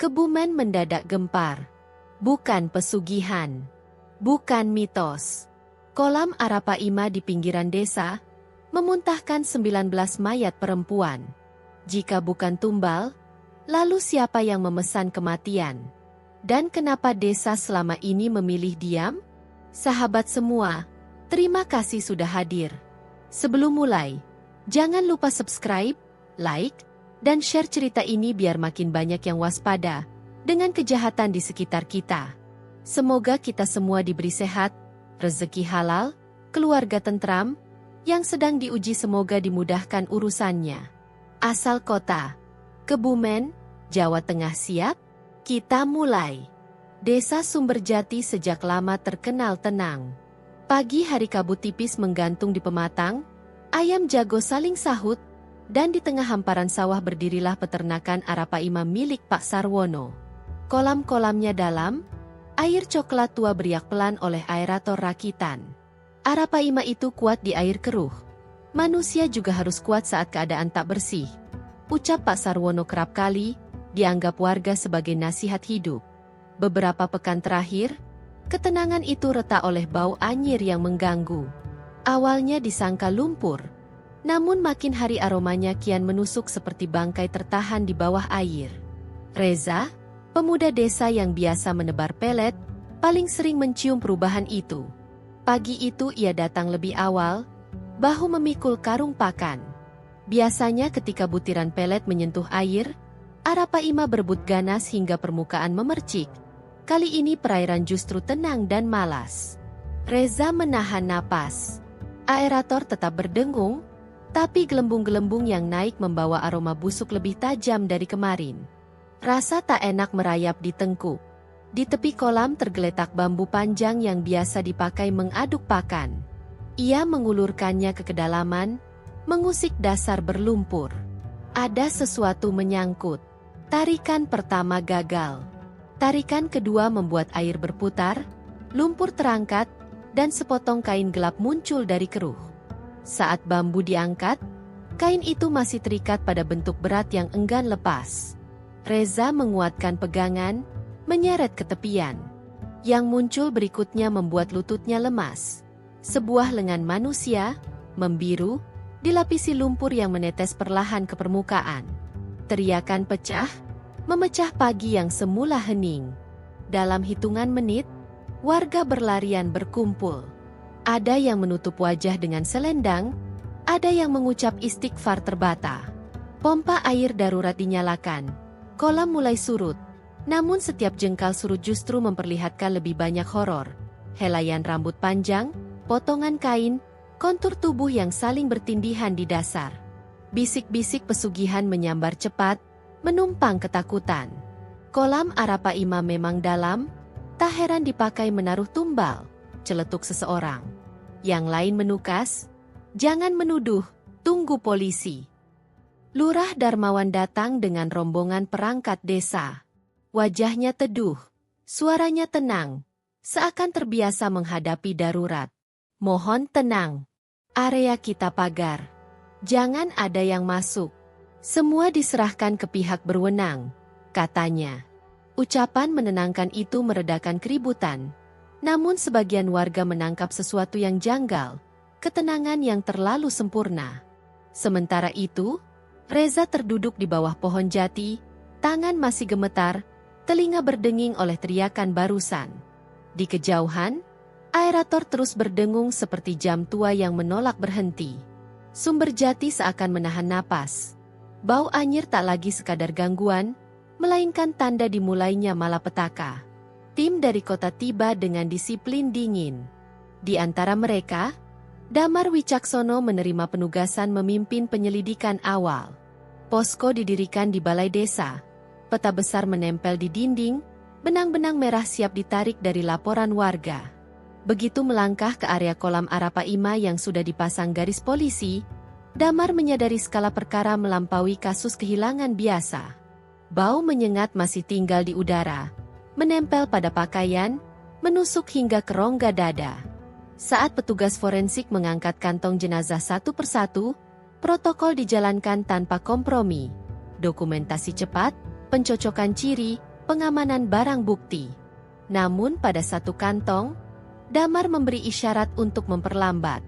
Kebumen mendadak gempar. Bukan pesugihan. Bukan mitos. Kolam Arapaima di pinggiran desa memuntahkan 19 mayat perempuan. Jika bukan tumbal, lalu siapa yang memesan kematian? Dan kenapa desa selama ini memilih diam? Sahabat semua, terima kasih sudah hadir. Sebelum mulai, jangan lupa subscribe, like, dan share cerita ini biar makin banyak yang waspada dengan kejahatan di sekitar kita. Semoga kita semua diberi sehat, rezeki halal, keluarga tentram, yang sedang diuji semoga dimudahkan urusannya. Asal kota Kebumen, Jawa Tengah siap? Kita mulai. Desa Sumberjati sejak lama terkenal tenang. Pagi hari kabut tipis menggantung di pematang, ayam jago saling sahut, dan di tengah hamparan sawah berdirilah peternakan Arapaima milik Pak Sarwono. Kolam-kolamnya dalam, air coklat tua beriak pelan oleh aerator rakitan. Arapaima itu kuat di air keruh. Manusia juga harus kuat saat keadaan tak bersih. Ucap Pak Sarwono kerap kali, dianggap warga sebagai nasihat hidup. Beberapa pekan terakhir, ketenangan itu retak oleh bau anyir yang mengganggu. Awalnya disangka lumpur, namun makin hari aromanya kian menusuk seperti bangkai tertahan di bawah air. Reza, pemuda desa yang biasa menebar pelet, paling sering mencium perubahan itu. Pagi itu ia datang lebih awal, bahu memikul karung pakan. Biasanya ketika butiran pelet menyentuh air, Arapaima berebut ganas hingga permukaan memercik. Kali ini perairan justru tenang dan malas. Reza menahan napas. Aerator tetap berdengung, tapi gelembung-gelembung yang naik membawa aroma busuk lebih tajam dari kemarin. Rasa tak enak merayap di tengkuk. Di tepi kolam tergeletak bambu panjang yang biasa dipakai mengaduk pakan. Ia mengulurkannya ke kedalaman, mengusik dasar berlumpur. Ada sesuatu menyangkut. Tarikan pertama gagal. Tarikan kedua membuat air berputar, lumpur terangkat, dan sepotong kain gelap muncul dari keruh. Saat bambu diangkat, kain itu masih terikat pada bentuk berat yang enggan lepas. Reza menguatkan pegangan, menyeret ke tepian. Yang muncul berikutnya membuat lututnya lemas. Sebuah lengan manusia, membiru, dilapisi lumpur yang menetes perlahan ke permukaan. Teriakan pecah, memecah pagi yang semula hening. Dalam hitungan menit, warga berlarian berkumpul. Ada yang menutup wajah dengan selendang, ada yang mengucap istighfar terbata. Pompa air darurat dinyalakan. Kolam mulai surut. Namun setiap jengkal surut justru memperlihatkan lebih banyak horor. Helaian rambut panjang, potongan kain, kontur tubuh yang saling bertindihan di dasar. Bisik-bisik pesugihan menyambar cepat, menumpang ketakutan. Kolam Arapaima memang dalam, tak heran dipakai menaruh tumbal. Celetuk seseorang. Yang lain menukas, jangan menuduh, tunggu polisi. Lurah Darmawan datang dengan rombongan perangkat desa. Wajahnya teduh, suaranya tenang, seakan terbiasa menghadapi darurat. Mohon tenang, area kita pagar. Jangan ada yang masuk. Semua diserahkan ke pihak berwenang, katanya. Ucapan menenangkan itu meredakan keributan. Namun sebagian warga menangkap sesuatu yang janggal, ketenangan yang terlalu sempurna. Sementara itu, Reza terduduk di bawah pohon jati, tangan masih gemetar, telinga berdenging oleh teriakan barusan. Di kejauhan, aerator terus berdengung seperti jam tua yang menolak berhenti. Sumberjati seakan menahan napas. Bau anyir tak lagi sekadar gangguan, melainkan tanda dimulainya malapetaka. Tim dari kota tiba dengan disiplin dingin. Di antara mereka, Damar Wicaksono menerima penugasan memimpin penyelidikan awal. Posko didirikan di balai desa. Peta besar menempel di dinding, benang-benang merah siap ditarik dari laporan warga. Begitu melangkah ke area kolam Arapaima yang sudah dipasang garis polisi, Damar menyadari skala perkara melampaui kasus kehilangan biasa. Bau menyengat masih tinggal di udara, menempel pada pakaian, menusuk hingga ke rongga dada. Saat petugas forensik mengangkat kantong jenazah satu persatu, protokol dijalankan tanpa kompromi. Dokumentasi cepat, pencocokan ciri, pengamanan barang bukti. Namun pada satu kantong, Damar memberi isyarat untuk memperlambat.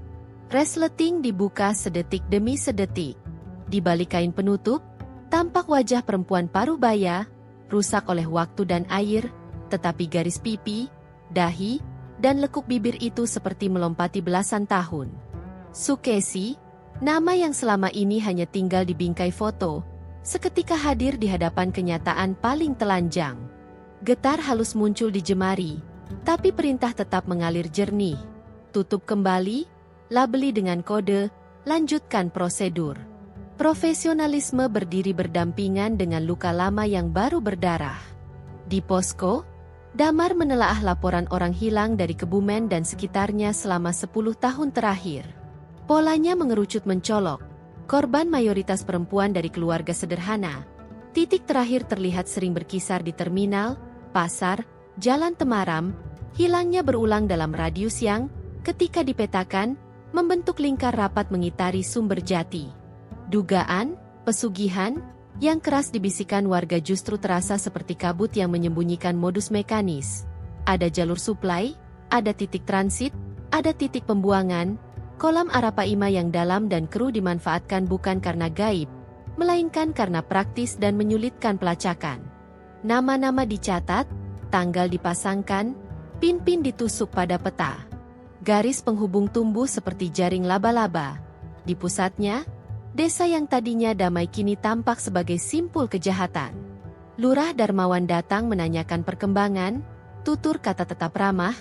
Resleting dibuka sedetik demi sedetik. Di balik kain penutup, tampak wajah perempuan parubaya, rusak oleh waktu dan air, tetapi garis pipi, dahi, dan lekuk bibir itu seperti melompati belasan tahun. Sukesi, nama yang selama ini hanya tinggal di bingkai foto, seketika hadir di hadapan kenyataan paling telanjang. Getar halus muncul di jemari, tapi perintah tetap mengalir jernih. Tutup kembali, labeli dengan kode, lanjutkan prosedur. Profesionalisme berdiri berdampingan dengan luka lama yang baru berdarah. Di posko, Damar menelaah laporan orang hilang dari Kebumen dan sekitarnya selama 10 tahun terakhir. Polanya mengerucut mencolok. Korban mayoritas perempuan dari keluarga sederhana. Titik terakhir terlihat sering berkisar di terminal, pasar, jalan temaram. Hilangnya berulang dalam radius yang, ketika dipetakan, membentuk lingkar rapat mengitari sumber jati. Dugaan, pesugihan, yang keras dibisikkan warga justru terasa seperti kabut yang menyembunyikan modus mekanis. Ada jalur suplai, ada titik transit, ada titik pembuangan. Kolam Arapaima yang dalam dan kru dimanfaatkan bukan karena gaib, melainkan karena praktis dan menyulitkan pelacakan. Nama-nama dicatat, tanggal dipasangkan, pin-pin ditusuk pada peta. Garis penghubung tumbuh seperti jaring laba-laba. Di pusatnya, desa yang tadinya damai kini tampak sebagai simpul kejahatan. Lurah Darmawan datang menanyakan perkembangan, tutur kata tetap ramah,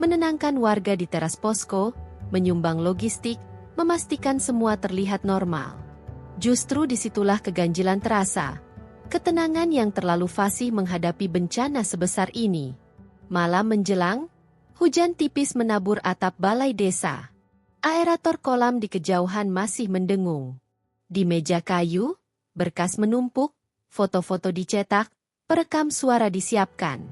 menenangkan warga di teras posko, menyumbang logistik, memastikan semua terlihat normal. Justru disitulah keganjilan terasa. Ketenangan yang terlalu fasih menghadapi bencana sebesar ini. Malam menjelang, hujan tipis menabur atap balai desa. Aerator kolam di kejauhan masih mendengung. Di meja kayu, berkas menumpuk, foto-foto dicetak, perekam suara disiapkan.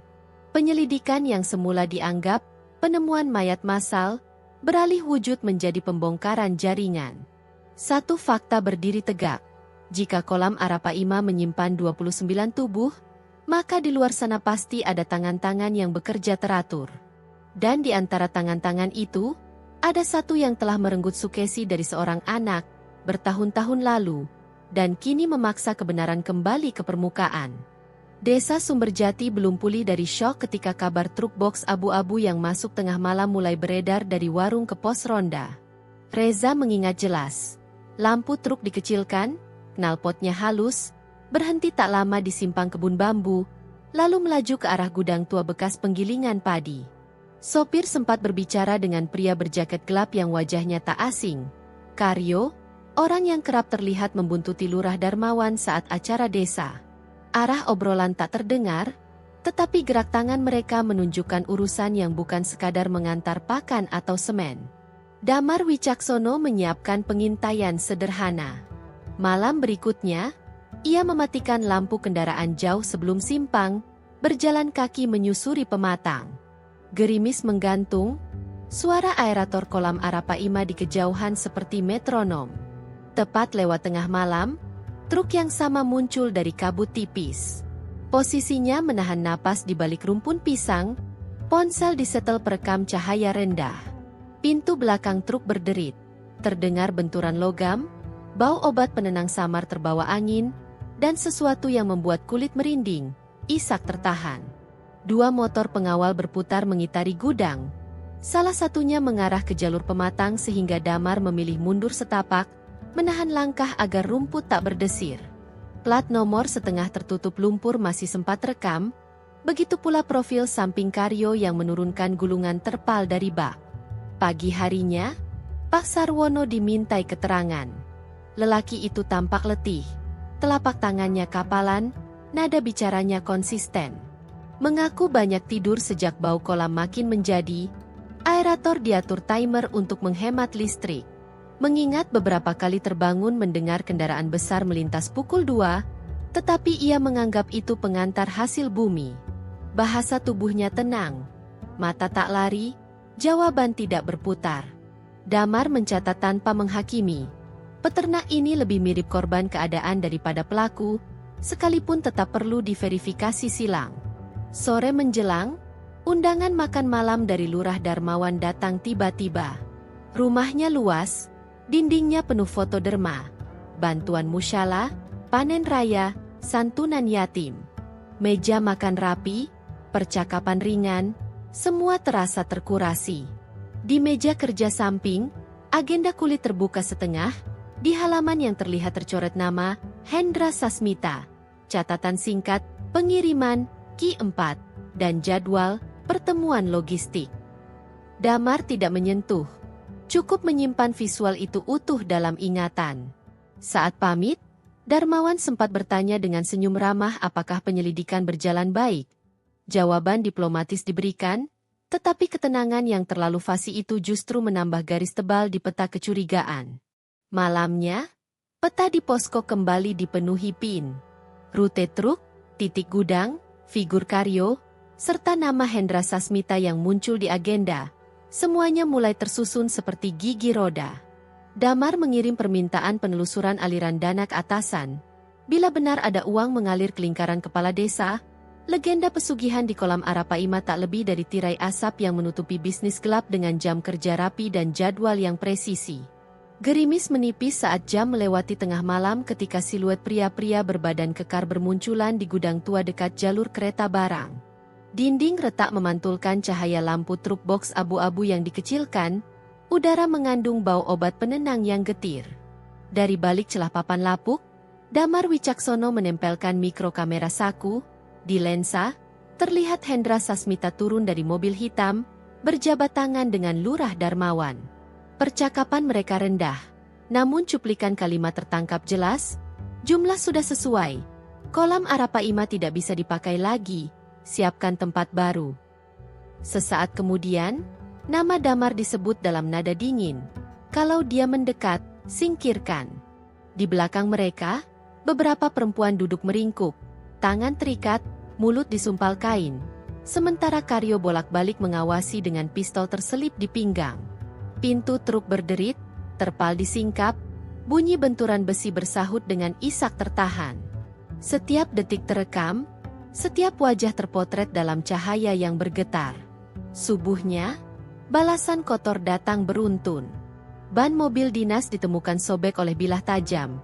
Penyelidikan yang semula dianggap penemuan mayat massal, beralih wujud menjadi pembongkaran jaringan. Satu fakta berdiri tegak. Jika kolam Arapaima menyimpan 29 tubuh, maka di luar sana pasti ada tangan-tangan yang bekerja teratur. Dan di antara tangan-tangan itu, ada satu yang telah merenggut Sukesi dari seorang anak, bertahun-tahun lalu, dan kini memaksa kebenaran kembali ke permukaan. Desa Sumberjati belum pulih dari syok ketika kabar truk box abu-abu yang masuk tengah malam mulai beredar dari warung ke pos ronda. Reza mengingat jelas. Lampu truk dikecilkan, knalpotnya halus, berhenti tak lama di simpang kebun bambu, lalu melaju ke arah gudang tua bekas penggilingan padi. Sopir sempat berbicara dengan pria berjaket gelap yang wajahnya tak asing. Karyo, orang yang kerap terlihat membuntuti Lurah Darmawan saat acara desa. Arah obrolan tak terdengar, tetapi gerak tangan mereka menunjukkan urusan yang bukan sekadar mengantar pakan atau semen. Damar Wicaksono menyiapkan pengintaian sederhana. Malam berikutnya, ia mematikan lampu kendaraan jauh sebelum simpang, berjalan kaki menyusuri pematang. Gerimis menggantung, suara aerator kolam Arapaima di kejauhan seperti metronom. Tepat lewat tengah malam, truk yang sama muncul dari kabut tipis. Posisinya menahan napas di balik rumpun pisang, ponsel disetel perekam cahaya rendah. Pintu belakang truk berderit, terdengar benturan logam, bau obat penenang samar terbawa angin, dan sesuatu yang membuat kulit merinding. Ishak tertahan. Dua motor pengawal berputar mengitari gudang. Salah satunya mengarah ke jalur pematang sehingga Damar memilih mundur setapak, menahan langkah agar rumput tak berdesir. Plat nomor setengah tertutup lumpur masih sempat rekam, begitu pula profil samping Karyo yang menurunkan gulungan terpal dari bak. Pagi harinya, Pak Sarwono dimintai keterangan. Lelaki itu tampak letih, telapak tangannya kapalan, nada bicaranya konsisten. Mengaku banyak tidur sejak bau kolam makin menjadi, aerator diatur timer untuk menghemat listrik. Mengingat beberapa kali terbangun mendengar kendaraan besar melintas pukul 2, tetapi ia menganggap itu pengantar hasil bumi. Bahasa tubuhnya tenang. Mata tak lari, jawaban tidak berputar. Damar mencatat tanpa menghakimi. Peternak ini lebih mirip korban keadaan daripada pelaku, sekalipun tetap perlu diverifikasi silang. Sore menjelang, undangan makan malam dari Lurah Darmawan datang tiba-tiba. Rumahnya luas, dindingnya penuh foto derma, bantuan musyala, panen raya, santunan yatim. Meja makan rapi, percakapan ringan, semua terasa terkurasi. Di meja kerja samping, agenda kulit terbuka setengah, di halaman yang terlihat tercoret nama, Hendra Sasmita, catatan singkat, pengiriman, Ki 4, dan jadwal, pertemuan logistik. Damar tidak menyentuh. Cukup menyimpan visual itu utuh dalam ingatan. Saat pamit, Darmawan sempat bertanya dengan senyum ramah apakah penyelidikan berjalan baik. Jawaban diplomatis diberikan, tetapi ketenangan yang terlalu fasih itu justru menambah garis tebal di peta kecurigaan. Malamnya, peta di posko kembali dipenuhi PIN, rute truk, titik gudang, figur Karyo, serta nama Hendra Sasmita yang muncul di agenda. Semuanya mulai tersusun seperti gigi roda. Damar mengirim permintaan penelusuran aliran dana ke atasan. Bila benar ada uang mengalir ke lingkaran kepala desa, legenda pesugihan di kolam Arapaima tak lebih dari tirai asap yang menutupi bisnis gelap dengan jam kerja rapi dan jadwal yang presisi. Gerimis menipis saat jam melewati tengah malam ketika siluet pria-pria berbadan kekar bermunculan di gudang tua dekat jalur kereta barang. Dinding retak memantulkan cahaya lampu truk box abu-abu yang dikecilkan, udara mengandung bau obat penenang yang getir. Dari balik celah papan lapuk, Damar Wicaksono menempelkan mikrokamera saku. Di lensa, terlihat Hendra Sasmita turun dari mobil hitam, berjabat tangan dengan Lurah Darmawan. Percakapan mereka rendah, namun cuplikan kalimat tertangkap jelas, jumlah sudah sesuai. Kolam Arapaima tidak bisa dipakai lagi, siapkan tempat baru. Sesaat kemudian, nama Damar disebut dalam nada dingin. Kalau dia mendekat, singkirkan. Di belakang mereka, beberapa perempuan duduk meringkuk, tangan terikat, mulut disumpal kain. Sementara Karyo bolak-balik mengawasi dengan pistol terselip di pinggang. Pintu truk berderit, terpal disingkap, bunyi benturan besi bersahut dengan isak tertahan. Setiap detik terekam, setiap wajah terpotret dalam cahaya yang bergetar. Subuhnya, balasan kotor datang beruntun. Ban mobil dinas ditemukan sobek oleh bilah tajam.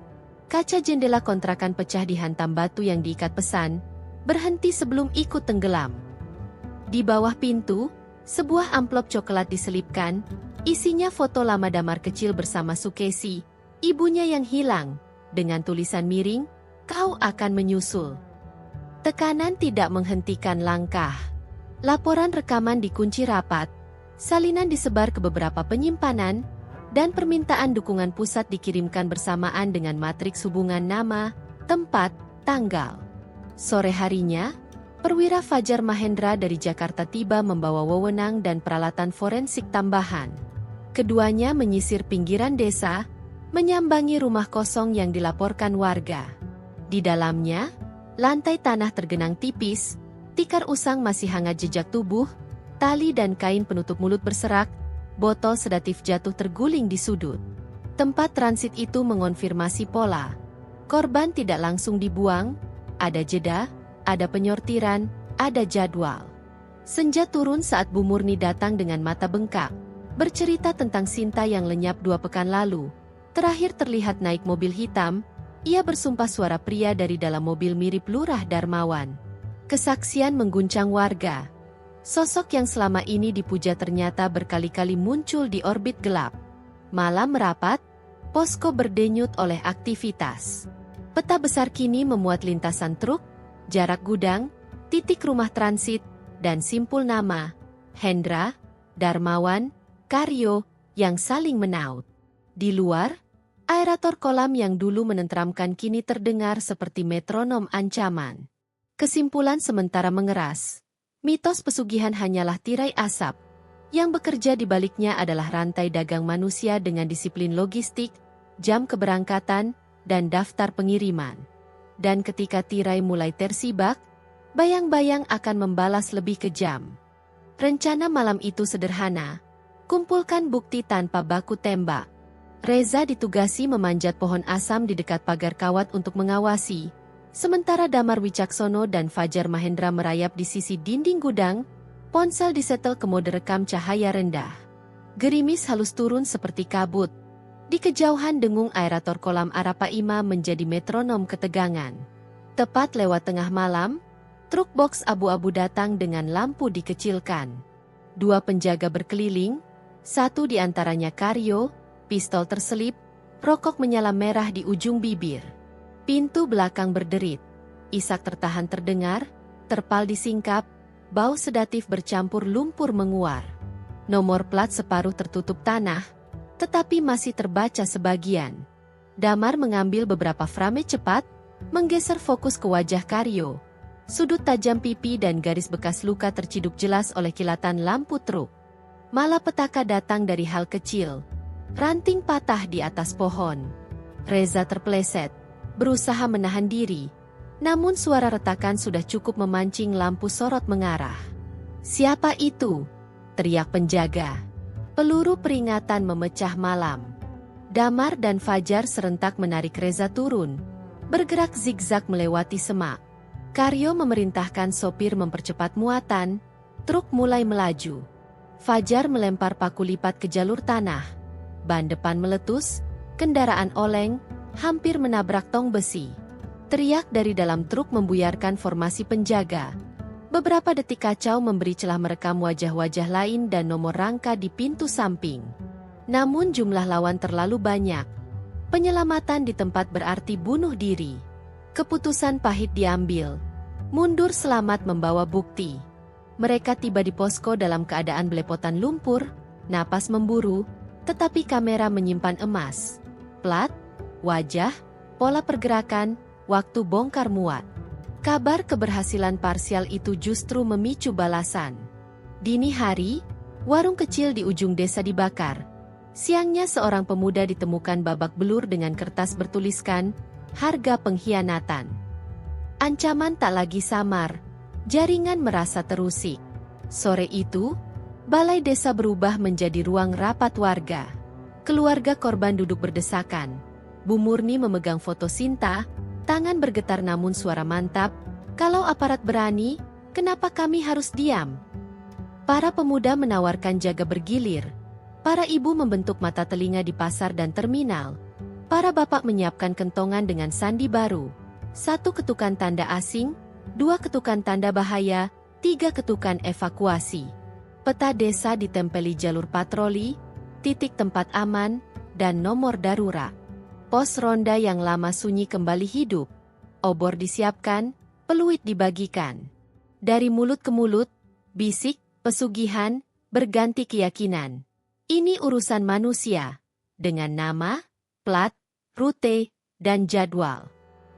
Kaca jendela kontrakan pecah dihantam batu yang diikat pesan, berhenti sebelum ikut tenggelam. Di bawah pintu, sebuah amplop coklat diselipkan, isinya foto lama Damar kecil bersama Sukesi, ibunya yang hilang, dengan tulisan miring, "Kau akan menyusul." Tekanan tidak menghentikan langkah. Laporan rekaman dikunci rapat, salinan disebar ke beberapa penyimpanan, dan permintaan dukungan pusat dikirimkan bersamaan dengan matriks hubungan nama, tempat, tanggal. Sore harinya, perwira Fajar Mahendra dari Jakarta tiba membawa wewenang dan peralatan forensik tambahan. Keduanya menyisir pinggiran desa, menyambangi rumah kosong yang dilaporkan warga. Di dalamnya, lantai tanah tergenang tipis, tikar usang masih hangat jejak tubuh, tali dan kain penutup mulut berserak, botol sedatif jatuh terguling di sudut. Tempat transit itu mengonfirmasi pola. Korban tidak langsung dibuang, ada jeda, ada penyortiran, ada jadwal. Senja turun saat Bu Murni datang dengan mata bengkak, bercerita tentang Sinta yang lenyap 2 pekan lalu. Terakhir terlihat naik mobil hitam, ia bersumpah suara pria dari dalam mobil mirip Lurah Darmawan. Kesaksian mengguncang warga. Sosok yang selama ini dipuja ternyata berkali-kali muncul di orbit gelap. Malam merapat, posko berdenyut oleh aktivitas. Peta besar kini memuat lintasan truk, jarak gudang, titik rumah transit, dan simpul nama, Hendra, Darmawan, Karyo, yang saling menaut. Di luar, aerator kolam yang dulu menenteramkan kini terdengar seperti metronom ancaman. Kesimpulan sementara mengeras. Mitos pesugihan hanyalah tirai asap. Yang bekerja di baliknya adalah rantai dagang manusia dengan disiplin logistik, jam keberangkatan, dan daftar pengiriman. Dan ketika tirai mulai tersibak, bayang-bayang akan membalas lebih kejam. Rencana malam itu sederhana. Kumpulkan bukti tanpa baku tembak. Reza ditugasi memanjat pohon asam di dekat pagar kawat untuk mengawasi. Sementara Damar Wicaksono dan Fajar Mahendra merayap di sisi dinding gudang, ponsel disetel ke mode rekam cahaya rendah. Gerimis halus turun seperti kabut. Di kejauhan dengung aerator kolam Arapaima menjadi metronom ketegangan. Tepat lewat tengah malam, truk box abu-abu datang dengan lampu dikecilkan. 2 penjaga berkeliling, satu di antaranya Karyo, pistol terselip, rokok menyala merah di ujung bibir. Pintu belakang berderit. Isak tertahan terdengar, terpal disingkap, bau sedatif bercampur lumpur menguar. Nomor plat separuh tertutup tanah, tetapi masih terbaca sebagian. Damar mengambil beberapa frame cepat, menggeser fokus ke wajah Karyo. Sudut tajam pipi dan garis bekas luka terciduk jelas oleh kilatan lampu truk. Malapetaka datang dari hal kecil. Ranting patah di atas pohon. Reza terpeleset, berusaha menahan diri. Namun suara retakan sudah cukup memancing lampu sorot mengarah. "Siapa itu?" teriak penjaga. Peluru peringatan memecah malam. Damar dan Fajar serentak menarik Reza turun, bergerak zigzag melewati semak. Karyo memerintahkan sopir mempercepat muatan, truk mulai melaju. Fajar melempar paku lipat ke jalur tanah. Ban depan meletus, kendaraan oleng, hampir menabrak tong besi. Teriak dari dalam truk membuyarkan formasi penjaga. Beberapa detik kacau memberi celah merekam wajah-wajah lain dan nomor rangka di pintu samping. Namun jumlah lawan terlalu banyak. Penyelamatan di tempat berarti bunuh diri. Keputusan pahit diambil. Mundur selamat membawa bukti. Mereka tiba di posko dalam keadaan belepotan lumpur, napas memburu, tetapi kamera menyimpan emas. Plat, wajah, pola pergerakan, waktu bongkar muat. Kabar keberhasilan parsial itu justru memicu balasan. Dini hari, warung kecil di ujung desa dibakar. Siangnya seorang pemuda ditemukan babak belur dengan kertas bertuliskan, "Harga pengkhianatan." Ancaman tak lagi samar, jaringan merasa terusik. Sore itu, balai desa berubah menjadi ruang rapat warga. Keluarga korban duduk berdesakan. Bu Murni memegang foto Sinta, tangan bergetar namun suara mantap, "Kalau aparat berani, kenapa kami harus diam?" Para pemuda menawarkan jaga bergilir. Para ibu membentuk mata telinga di pasar dan terminal. Para bapak menyiapkan kentongan dengan sandi baru. 1 ketukan tanda asing, 2 ketukan tanda bahaya, 3 ketukan evakuasi. Peta desa ditempeli jalur patroli, titik tempat aman, dan nomor darurat. Pos ronda yang lama sunyi kembali hidup. Obor disiapkan, peluit dibagikan. Dari mulut ke mulut, bisik, pesugihan, berganti keyakinan. Ini urusan manusia, dengan nama, plat, rute, dan jadwal.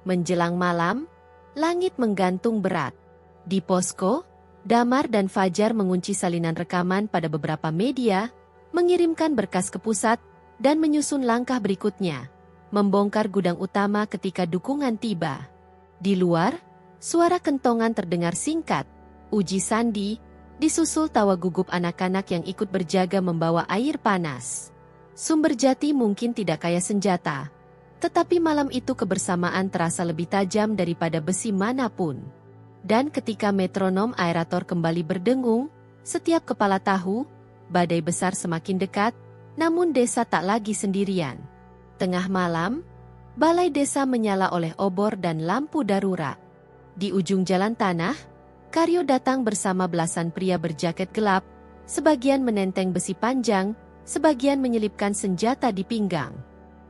Menjelang malam, langit menggantung berat. Di posko, Damar dan Fajar mengunci salinan rekaman pada beberapa media, mengirimkan berkas ke pusat, dan menyusun langkah berikutnya. Membongkar gudang utama ketika dukungan tiba. Di luar, suara kentongan terdengar singkat, uji sandi, disusul tawa gugup anak-anak yang ikut berjaga membawa air panas. Sumber Jati mungkin tidak kaya senjata, tetapi malam itu kebersamaan terasa lebih tajam daripada besi manapun. Dan ketika metronom aerator kembali berdengung, setiap kepala tahu, badai besar semakin dekat, namun desa tak lagi sendirian. Tengah malam, balai desa menyala oleh obor dan lampu darurat. Di ujung jalan tanah, Karyo datang bersama belasan pria berjaket gelap, sebagian menenteng besi panjang, sebagian menyelipkan senjata di pinggang.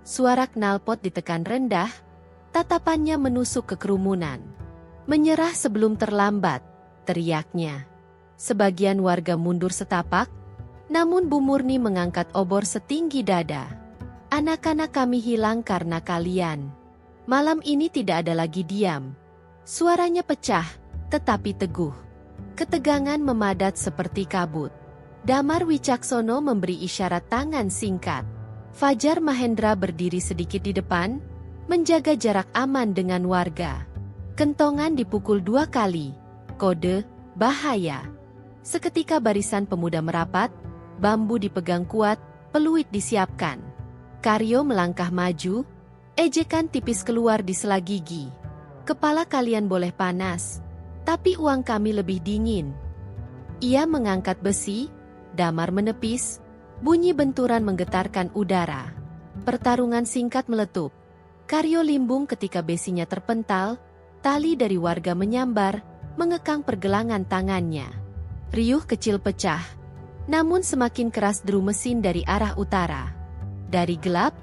Suara knalpot ditekan rendah, tatapannya menusuk ke kerumunan. "Menyerah sebelum terlambat," teriaknya. Sebagian warga mundur setapak, namun Bu Murni mengangkat obor setinggi dada. "Anak-anak kami hilang karena kalian. Malam ini tidak ada lagi diam." Suaranya pecah, tetapi teguh. Ketegangan memadat seperti kabut. Damar Wicaksono memberi isyarat tangan singkat. Fajar Mahendra berdiri sedikit di depan, menjaga jarak aman dengan warga. Kentongan dipukul 2 kali. Kode, bahaya. Seketika barisan pemuda merapat, bambu dipegang kuat, peluit disiapkan. Karyo melangkah maju, ejekan tipis keluar di sela gigi. Kepala kalian boleh panas, tapi uang kami lebih dingin. Ia mengangkat besi, Damar menepis, bunyi benturan menggetarkan udara. Pertarungan singkat meletup. Karyo limbung ketika besinya terpental, tali dari warga menyambar, mengekang pergelangan tangannya. Riuh kecil pecah, namun semakin keras deru mesin dari arah utara. Dari gelap,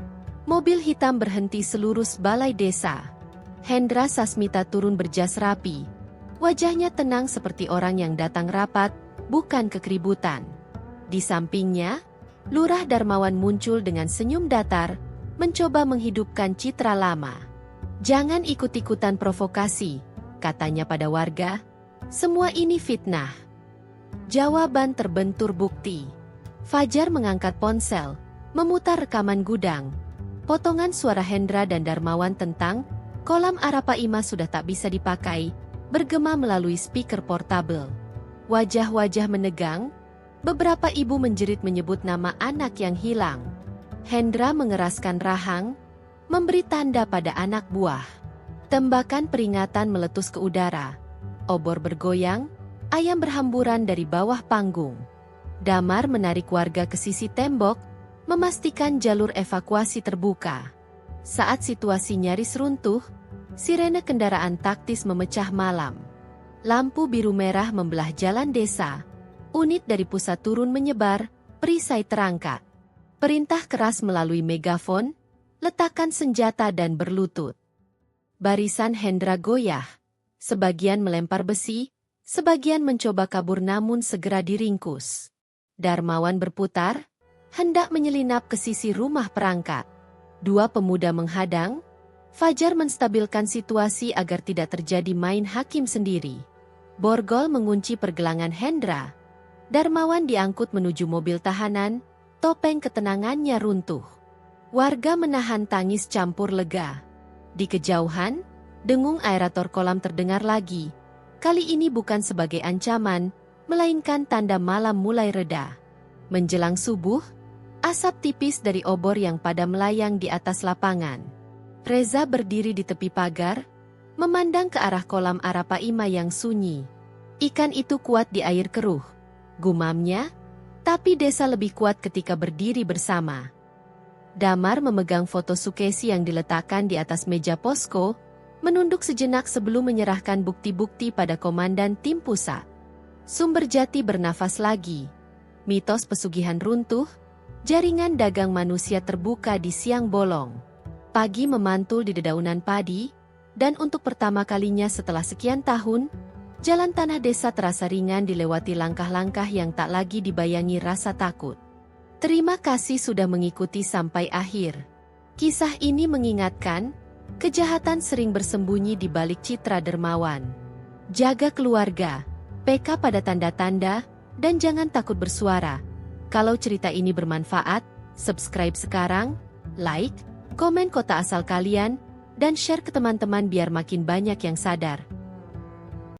mobil hitam berhenti selurus balai desa. Hendra Sasmita turun berjas rapi. Wajahnya tenang seperti orang yang datang rapat, bukan kekeributan. Di sampingnya, Lurah Darmawan muncul dengan senyum datar, mencoba menghidupkan citra lama. "Jangan ikut-ikutan provokasi," katanya pada warga. "Semua ini fitnah." Jawaban terbentur bukti. Fajar mengangkat ponsel, memutar rekaman gudang. Potongan suara Hendra dan Darmawan tentang kolam Arapaima sudah tak bisa dipakai, bergema melalui speaker portabel. Wajah-wajah menegang, beberapa ibu menjerit menyebut nama anak yang hilang. Hendra mengeraskan rahang, memberi tanda pada anak buah. Tembakan peringatan meletus ke udara. Obor bergoyang, ayam berhamburan dari bawah panggung. Damar menarik warga ke sisi tembok, memastikan jalur evakuasi terbuka. Saat situasi nyaris runtuh, sirene kendaraan taktis memecah malam. Lampu biru merah membelah jalan desa. Unit dari pusat turun menyebar, perisai terangkat. Perintah keras melalui megafon, letakkan senjata dan berlutut. Barisan Hendra goyah. Sebagian melempar besi, sebagian mencoba kabur namun segera diringkus. Darmawan berputar, hendak menyelinap ke sisi rumah perangkat. Dua pemuda menghadang. Fajar menstabilkan situasi agar tidak terjadi main hakim sendiri. Borgol mengunci pergelangan Hendra. Darmawan diangkut menuju mobil tahanan, topeng ketenangannya runtuh. Warga menahan tangis campur lega. Di kejauhan, dengung aerator kolam terdengar lagi. Kali ini bukan sebagai ancaman, melainkan tanda malam mulai reda. Menjelang subuh, asap tipis dari obor yang pada melayang di atas lapangan. Reza berdiri di tepi pagar, memandang ke arah kolam Arapaima yang sunyi. Ikan itu kuat di air keruh, gumamnya, tapi desa lebih kuat ketika berdiri bersama. Damar memegang foto Sukesi yang diletakkan di atas meja posko, menunduk sejenak sebelum menyerahkan bukti-bukti pada komandan tim pusat. Sumberjati bernafas lagi. Mitos pesugihan runtuh, jaringan dagang manusia terbuka di siang bolong. Pagi memantul di dedaunan padi, dan untuk pertama kalinya setelah sekian tahun, jalan tanah desa terasa ringan dilewati langkah-langkah yang tak lagi dibayangi rasa takut. Terima kasih sudah mengikuti sampai akhir. Kisah ini mengingatkan, kejahatan sering bersembunyi di balik citra dermawan. Jaga keluarga, PK pada tanda-tanda, dan jangan takut bersuara. Kalau cerita ini bermanfaat, subscribe sekarang, like, komen kota asal kalian, dan share ke teman-teman biar makin banyak yang sadar.